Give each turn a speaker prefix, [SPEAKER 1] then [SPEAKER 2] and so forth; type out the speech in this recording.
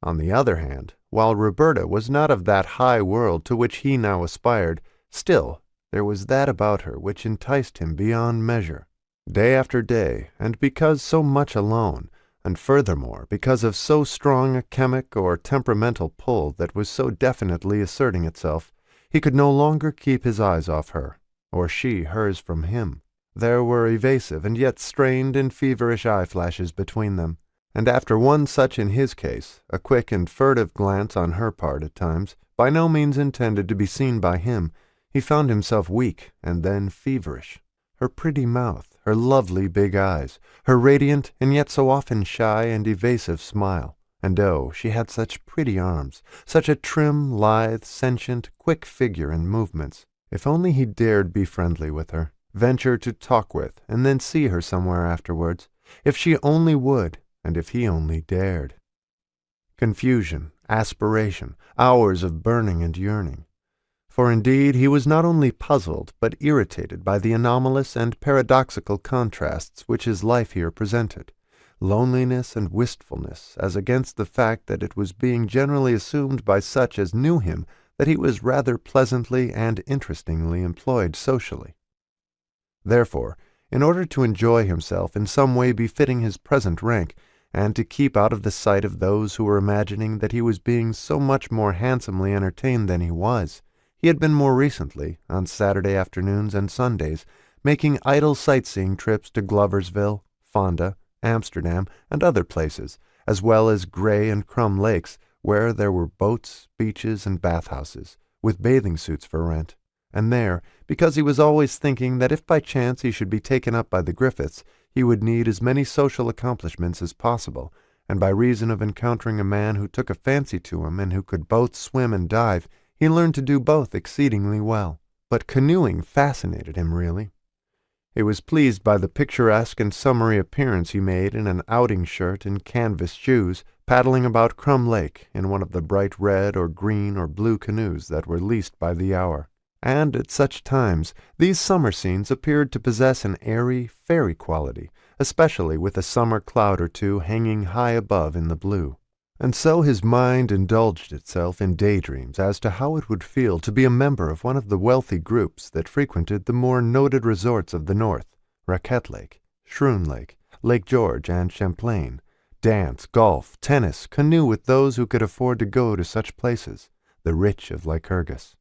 [SPEAKER 1] On the other hand, while Roberta was not of that high world to which he now aspired, still there was that about her which enticed him beyond measure. Day after day, and because so much alone, and furthermore because of so strong a chemic or temperamental pull that was so definitely asserting itself, he could no longer keep his eyes off her, or she hers from him. There were evasive and yet strained and feverish eye-flashes between them, and after one such in his case, a quick and furtive glance on her part at times, by no means intended to be seen by him, he found himself weak and then feverish. Her pretty mouth, her lovely big eyes, her radiant and yet so often shy and evasive smile, and oh, she had such pretty arms, such a trim, lithe, sentient, quick figure and movements. If only he dared be friendly with her, venture to talk with, and then see her somewhere afterwards, if she only would, and if he only dared. Confusion, aspiration, hours of burning and yearning. For indeed he was not only puzzled, but irritated by the anomalous and paradoxical contrasts which his life here presented, loneliness and wistfulness, as against the fact that it was being generally assumed by such as knew him that he was rather pleasantly and interestingly employed socially. Therefore, in order to enjoy himself in some way befitting his present rank, and to keep out of the sight of those who were imagining that he was being so much more handsomely entertained than he was, he had been more recently, on Saturday afternoons and Sundays, making idle sightseeing trips to Gloversville, Fonda, Amsterdam, and other places, as well as Grey and Crumb Lakes, where there were boats, beaches, and bathhouses, with bathing suits for rent. And there, because he was always thinking that if by chance he should be taken up by the Griffiths, he would need as many social accomplishments as possible, and by reason of encountering a man who took a fancy to him and who could both swim and dive, he learned to do both exceedingly well. But canoeing fascinated him really. He was pleased by the picturesque and summery appearance he made in an outing shirt and canvas shoes, paddling about Crumb Lake in one of the bright red or green or blue canoes that were leased by the hour. And at such times these summer scenes appeared to possess an airy, fairy quality, especially with a summer cloud or two hanging high above in the blue. And so his mind indulged itself in daydreams as to how it would feel to be a member of one of the wealthy groups that frequented the more noted resorts of the North, Raquette Lake, Schroon Lake, Lake George, and Champlain, dance, golf, tennis, canoe with those who could afford to go to such places, the rich of Lycurgus.